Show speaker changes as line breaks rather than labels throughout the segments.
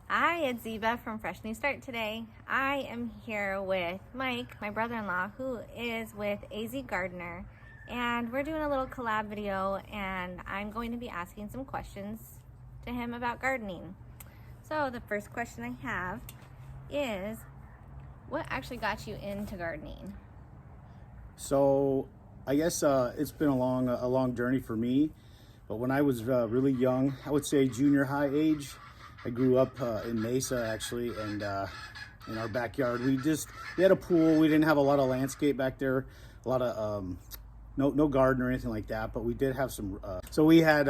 Hi, it's Ziba from Fresh New Start today. I am here with Mike, my brother-in-law, who is with AZgardener, and we're doing a little collab video, and I'm going to be asking some questions to him about gardening. So the first question I have is, what actually got you into gardening?
So I guess it's been a long journey for me. But when I was really young, I would say junior high age, I grew up in Mesa actually, and in our backyard we had a pool. We didn't have a lot of landscape back there, a lot of no garden or anything like that. But we did have some. So we had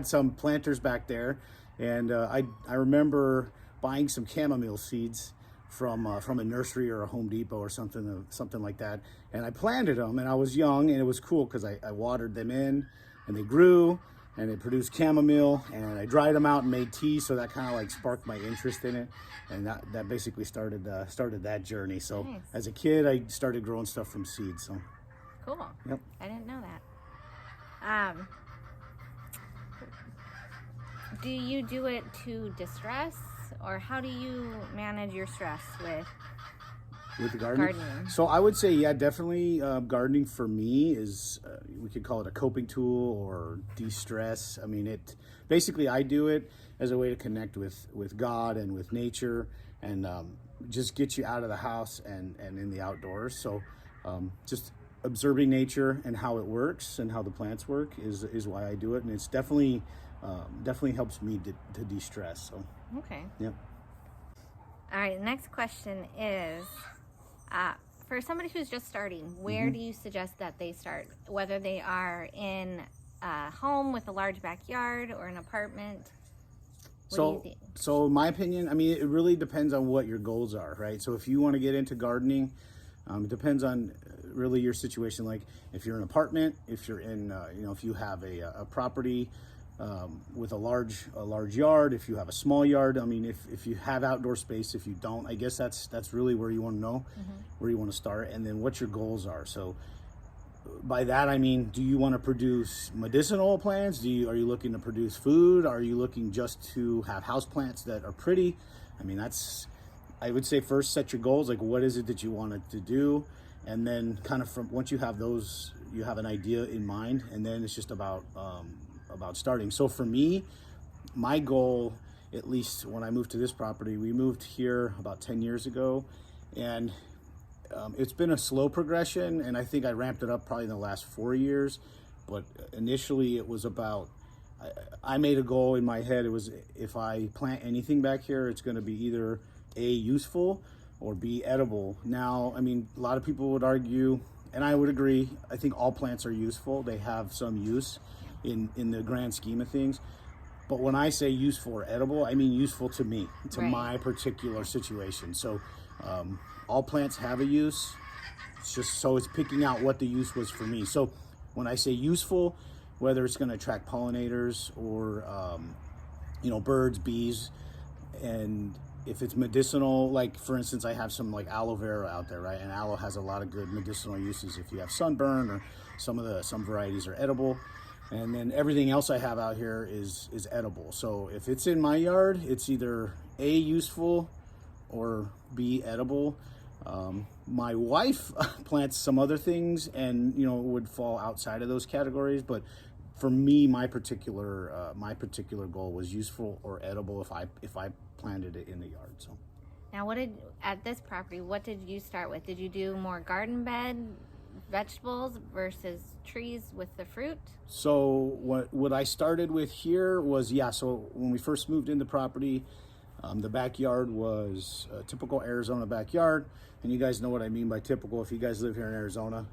some planters back there, and I remember buying some chamomile seeds from a nursery or a Home Depot or something like that, and I planted them. And I was young, and it was cool because I watered them in, and they grew, and they produced chamomile, and I dried them out and made tea. So that kind of like sparked my interest in it, and that basically started that journey. So
Nice.
as a kid, I started growing stuff from seeds. So
Cool.
Yep.
I didn't know that. Do you do it to distress, or how do you manage your stress with
the gardening. So I would say, yeah, definitely gardening for me is, we could call it a coping tool or de-stress. I mean, basically I do it as a way to connect with God and with nature, and just get you out of the house and in the outdoors. So just observing nature and how it works and how the plants work is why I do it. And it's definitely helps me to de-stress. So
Okay.
Yep.
All right, the next question is, for somebody who's just starting, where do you suggest that they start? Whether they are in a home with a large backyard or an apartment? What do you think?
So in my opinion, I mean, it really depends on what your goals are, right? So if you want to get into gardening, it depends on really your situation. Like if you're in an apartment, if you're in, if you have a property with a large yard, if you have a small yard, I mean, if you have outdoor space, if you don't, I guess that's really where you want to know where you want to start, and then what your goals are. So by that I mean, do you want to produce medicinal plants? Are you looking to produce food? Are you looking just to have house plants that are pretty? I mean, I would say first set your goals, like what is it that you want it to do, and then kind of from once you have those, you have an idea in mind, and then it's just about starting. So for me, my goal, at least when I moved to this property, we moved here about 10 years ago, and it's been a slow progression, and I think I ramped it up probably in the last 4 years. But initially it was about, I made a goal in my head. It was, if I plant anything back here, it's going to be either A, useful, or B, edible. Now, I mean, a lot of people would argue, and I would agree, I think all plants are useful. They have some use in the grand scheme of things. But when I say useful or edible, I mean useful to me, to my particular situation. So all plants have a use. It's just, so it's picking out what the use was for me. So when I say useful, whether it's going to attract pollinators or birds, bees, and if it's medicinal, like for instance, I have some like aloe vera out there, right? And aloe has a lot of good medicinal uses if you have sunburn, or some varieties are edible. And then everything else I have out here is edible. So if it's in my yard, it's either A, useful, or B, edible. My wife plants some other things, and would fall outside of those categories. But for me, my particular goal was useful or edible if I planted it in the yard. So
Now, at this property, what did you start with? Did you do more garden bed, vegetables versus trees with the fruit?
So what I started with here was, so when we first moved into property, the backyard was a typical Arizona backyard. And you guys know what I mean by typical. If you guys live here in Arizona,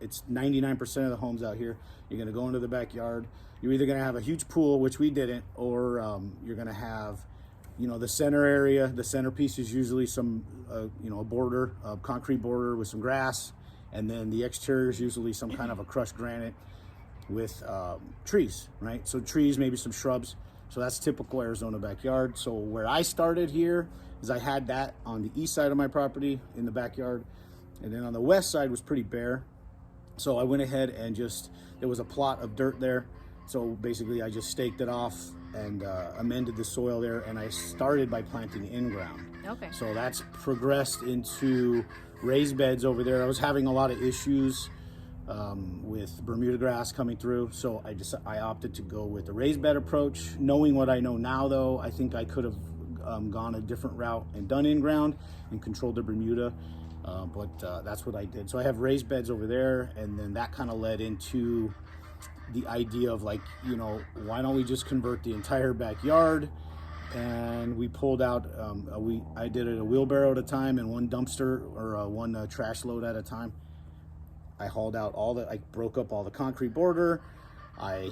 it's 99% of the homes out here. You're going to go into the backyard. You're either going to have a huge pool, which we didn't, or you're going to have, the center area. The centerpiece is usually some, a border, a concrete border with some grass. And then the exterior is usually some kind of a crushed granite with trees, right? So trees, maybe some shrubs. So that's typical Arizona backyard. So where I started here is I had that on the east side of my property in the backyard. And then on the west side was pretty bare. So I went ahead and there was a plot of dirt there. So basically I just staked it off and amended the soil there, and I started by planting in ground.
Okay.
So that's progressed into raised beds over there. I was having a lot of issues with Bermuda grass coming through, so I opted to go with the raised bed approach. Knowing what I know now, though, I think I could have gone a different route and done in ground and controlled the Bermuda, but that's what I did. So I have raised beds over there, and then that kind of led into the idea of, like, you know, why don't we just convert the entire backyard? And we pulled out, I did it a wheelbarrow at a time and one dumpster or one trash load at a time. I hauled out I broke up all the concrete border. I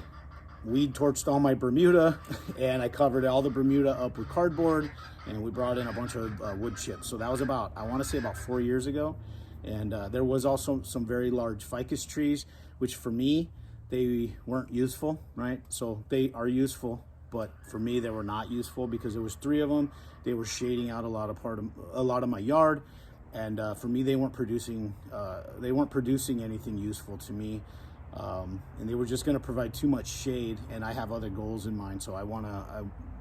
weed torched all my Bermuda, and I covered all the Bermuda up with cardboard, and we brought in a bunch of wood chips. So that was about, I want to say about 4 years ago. And there was also some very large ficus trees, which for me, they weren't useful, right? So they are useful, but for me, they were not useful because there was 3 of them. They were shading out a lot of my yard. And for me, they weren't producing anything useful to me. And they were just going to provide too much shade, and I have other goals in mind. So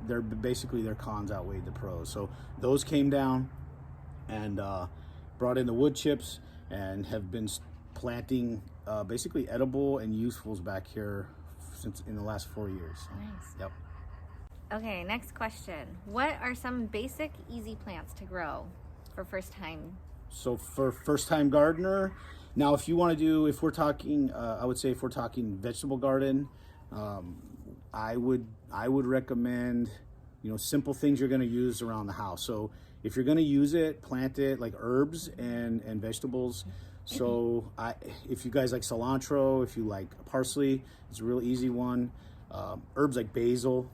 their cons outweighed the pros. So those came down, and brought in the wood chips, and have been planting basically edible and usefuls back here since in the last 4 years.
Nice.
Yep.
Okay, next question. What are some basic easy plants to grow for first time?
So for first time gardener, now if we're talking vegetable garden, I would recommend, you know, simple things you're going to use around the house. So if you're going to use it, plant it like herbs and vegetables. So if you guys like cilantro, if you like parsley, it's a real easy one. Herbs like basil,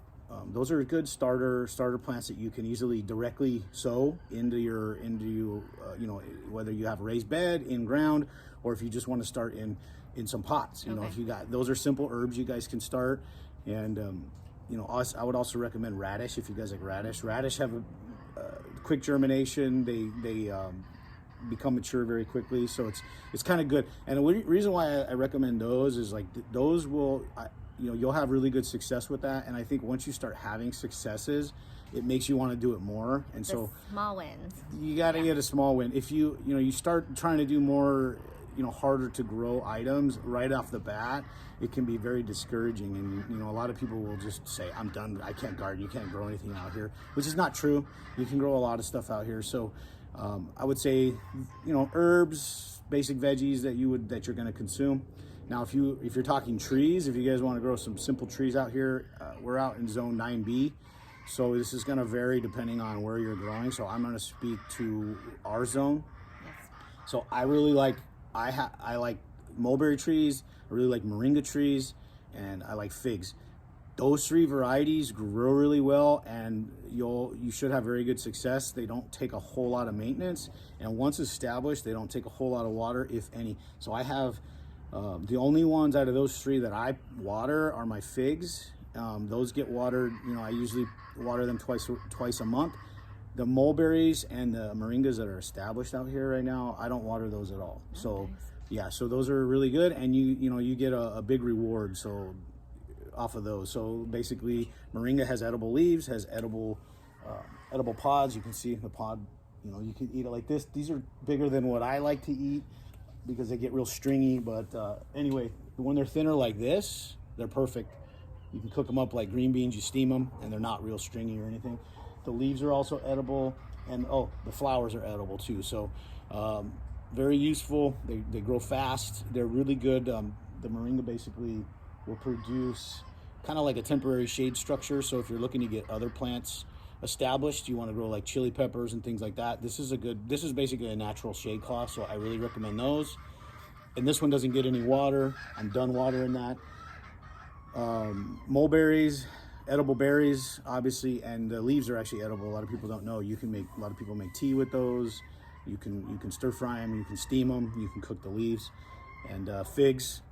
those are good starter plants that you can easily directly sow into you know, whether you have a raised bed in ground, or if you just want to start in some pots. You know, if you got, those are simple herbs you guys can start. And you know, I would also recommend radish if you guys like radish. Radish have a quick germination. They become mature very quickly, so it's kind of good. And the reason why I recommend those is, like, those will, you know, you'll have really good success with that. And I think once you start having successes, it makes you want to do it more. And so
small wins,
you got to get a small win. If you start trying to do more, you know, harder to grow items right off the bat, it can be very discouraging. And, you know, a lot of people will just say, I'm done, I can't garden, you can't grow anything out here, which is not true. You can grow a lot of stuff out here. So I would say, you know, herbs, basic veggies that you're going to consume. Now, if you're talking trees, if you guys want to grow some simple trees out here, we're out in zone 9B. So this is going to vary depending on where you're growing. So I'm going to speak to our zone.
Yes.
So I really like, I like mulberry trees, I really like moringa trees, and I like figs. Those 3 varieties grow really well, and you should have very good success. They don't take a whole lot of maintenance, and once established, they don't take a whole lot of water, if any. So I have the only ones out of those 3 that I water are my figs. Those get watered, you know, I usually water them twice a month. The mulberries and the moringas that are established out here right now, I don't water those at all. So
nice.
Yeah, so those are really good, and you get a big reward so off of those. So basically, moringa has edible leaves, has edible pods. You can see the pod, you know, you can eat it like this. These are bigger than what I like to eat because they get real stringy, but anyway, when they're thinner like this, they're perfect. You can cook them up like green beans, you steam them, and they're not real stringy or anything. The leaves are also edible, and the flowers are edible too. So very useful. They grow fast. They're really good. The moringa basically will produce kind of like a temporary shade structure. So if you're looking to get other plants established, you want to grow like chili peppers and things like that, this is basically a natural shade cloth. So I really recommend those. And this one doesn't get any water. I'm done watering that. Mulberries, edible berries, obviously, and the leaves are actually edible. A lot of people don't know. A lot of people make tea with those. You can stir fry them, you can steam them, you can cook the leaves. And figs,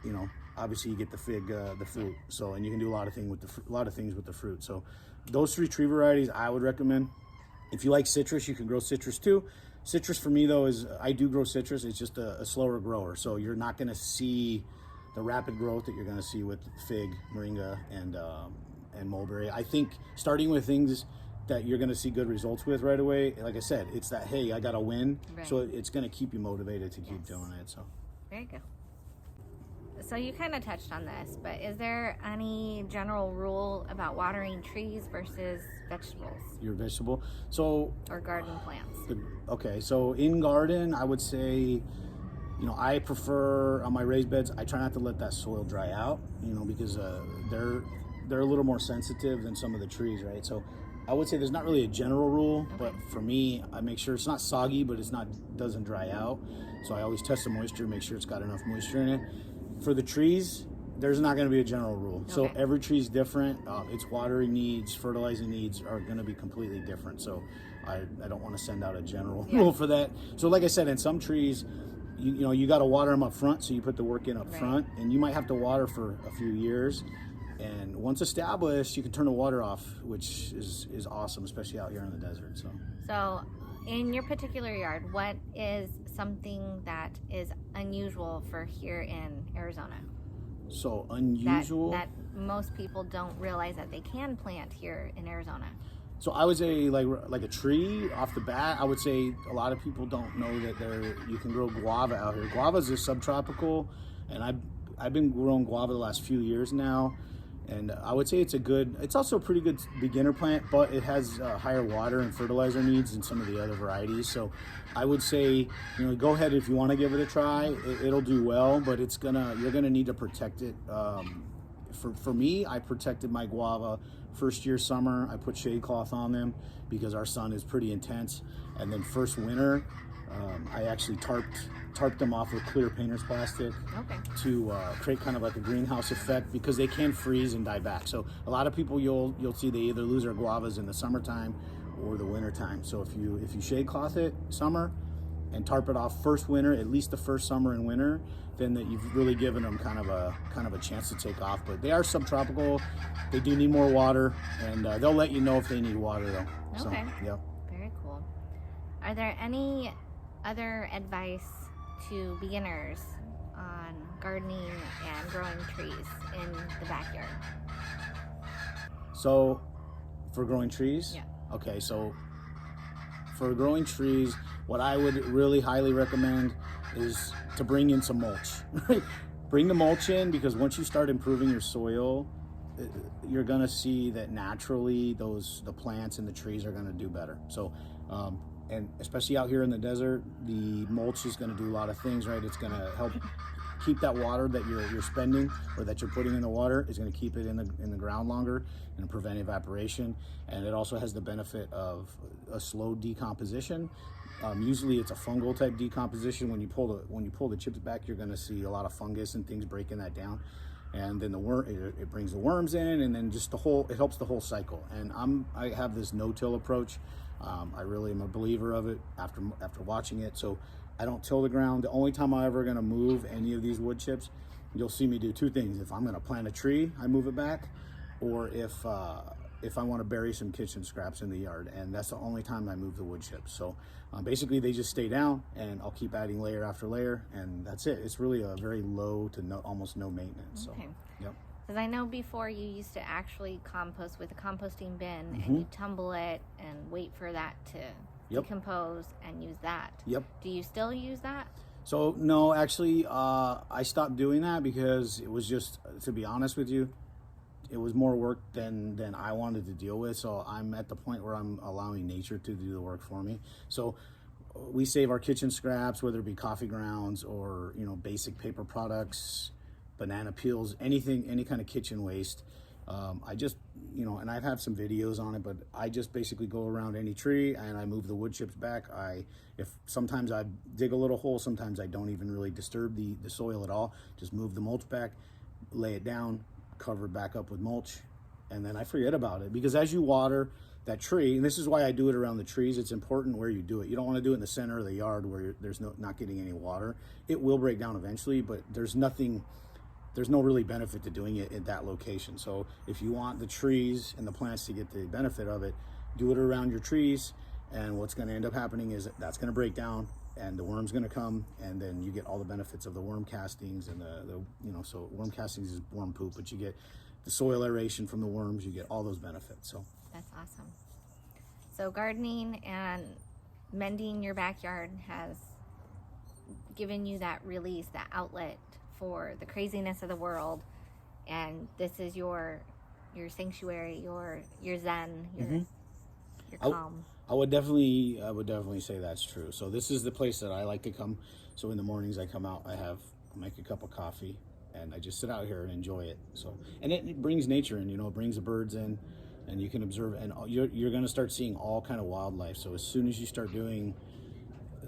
you know, obviously you get the fig, the fruit. So, and you can do a lot of things with the fruit. So those 3 tree varieties I would recommend. If you like citrus, you can grow citrus too. Citrus for me though is, I do grow citrus, it's just a slower grower. So you're not gonna see the rapid growth that you're gonna see with fig, moringa, and and mulberry. I think starting with things that you're going to see good results with right away, like I said, it's that, hey, I got to win.
Right.
So it's going to keep you motivated to keep doing it. So
very good. So you kind of touched on this, but is there any general rule about watering trees versus vegetables?
Your vegetable. So
or garden plants.
Okay, so in garden, I would say, I prefer on my raised beds, I try not to let that soil dry out, because they're a little more sensitive than some of the trees, right? So I would say there's not really a general rule, but for me, I make sure it's not soggy, but doesn't dry out. So I always test the moisture, make sure it's got enough moisture in it. For the trees, there's not going to be a general rule. Okay. So every tree is different. Its watering needs, fertilizing needs are going to be completely different. So I don't want to send out a general rule for that. So like I said, in some trees, you got to water them up front, so you put the work in up front, and you might have to water for a few years. And once established, you can turn the water off, which is awesome, especially out here in the desert.
So in your particular yard, what is something that is unusual for here in Arizona?
So unusual?
That most people don't realize that they can plant here in Arizona.
So I would say like a tree off the bat, I would say a lot of people don't know that you can grow guava out here. Guava is a subtropical, and I've been growing guava the last few years now. And I would say it's also a pretty good beginner plant, but it has higher water and fertilizer needs than some of the other varieties. So I would say, go ahead if you want to give it a try. It'll do well, but you're gonna need to protect it. For me, I protected my guava first year summer. I put shade cloth on them because our sun is pretty intense. And then first winter, I actually tarped them off with clear painter's plastic to create kind of like a greenhouse effect, because they can freeze and die back. So a lot of people you'll see they either lose their guavas in the summertime or the winter time. So if you shade cloth it summer and tarp it off first winter, at least the first summer and winter, then that you've really given them kind of a chance to take off. But they are subtropical. They do need more water, and they'll let you know if they need water though.
Okay.
So, yeah.
Very cool. Are there any other advice to beginners on gardening and growing trees in the backyard?
So for growing trees?
Yeah.
Okay, so for growing trees, what I would really highly recommend is to bring in some mulch. Bring the mulch in, because once you start improving your soil, you're gonna see that naturally the plants and the trees are gonna do better. So and especially out here in the desert, the mulch is going to do a lot of things, right? It's going to help keep that water that you're spending or that you're putting in the water, is going to keep it in the ground longer and prevent evaporation. And it also has the benefit of a slow decomposition. Usually it's a fungal type decomposition. When you pull the chips back, you're going to see a lot of fungus and things breaking that down. And then it brings the worms in, and then just it helps the whole cycle. And I have this no-till approach. I really am a believer of it after watching it. So I don't till the ground. The only time I'm ever going to move any of these wood chips, you'll see me do two things. If I'm going to plant a tree, I move it back, or if I want to bury some kitchen scraps in the yard, and that's the only time I move the wood chips. So basically they just stay down, and I'll keep adding layer after layer, and that's it. It's really a very low to almost no maintenance.
Okay.
So, yep.
Because I know before you used to actually compost with a composting bin, and you tumble it and wait for that to decompose and use that. Yep. Do you still use that?
So no, actually, I stopped doing that because it was just, to be honest with you, it was more work than I wanted to deal with. So I'm at the point where I'm allowing nature to do the work for me. So we save our kitchen scraps, whether it be coffee grounds or basic paper products, banana peels, any kind of kitchen waste. I just, and I've had some videos on it, but I just basically go around any tree and I move the wood chips back. Sometimes I dig a little hole, sometimes I don't even really disturb the soil at all. Just move the mulch back, lay it down, cover it back up with mulch, and then I forget about it. Because as you water that tree, and this is why I do it around the trees, it's important where you do it. You don't want to do it in the center of the yard where there's not getting any water. It will break down eventually, but there's no really benefit to doing it at that location. So if you want the trees and the plants to get the benefit of it, do it around your trees, and what's going to end up happening is that's going to break down, and the worm's going to come, and then you get all the benefits of the worm castings and so worm castings is worm poop, but you get the soil aeration from the worms, you get all those benefits. So
that's awesome. So gardening and mending your backyard has given you that release, that outlet for the craziness of the world, and this is your sanctuary, your zen, your calm.
I would definitely say that's true. So this is the place that I like to come. So in the mornings I come out, I make a cup of coffee, and I just sit out here and enjoy it. So, and it brings nature in, it brings the birds in, and you can observe, and you're going to start seeing all kind of wildlife. So as soon as you start doing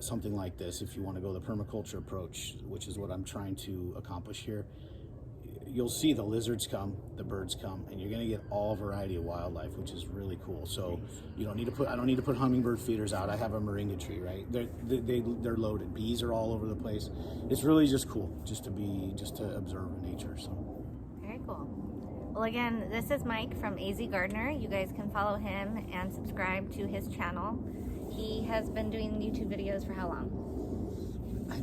something like this, if you want to go the permaculture approach, which is what I'm trying to accomplish here, you'll see the lizards come, the birds come, and you're going to get all variety of wildlife, which is really cool. So I don't need to put hummingbird feeders out. I have a moringa tree, right? They're loaded. Bees are all over the place. It's really just cool just to observe nature. So
very cool. Well, again, this is Mike from AZgardener. You guys can follow him and subscribe to his channel. He has been doing YouTube videos for how long?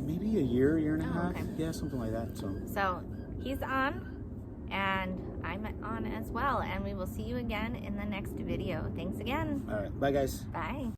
Maybe a year and a half.
Okay.
Yeah, something like that. So
he's on, and I'm on as well, and we will see you again in the next video. Thanks again.
All right. Bye, guys.
Bye.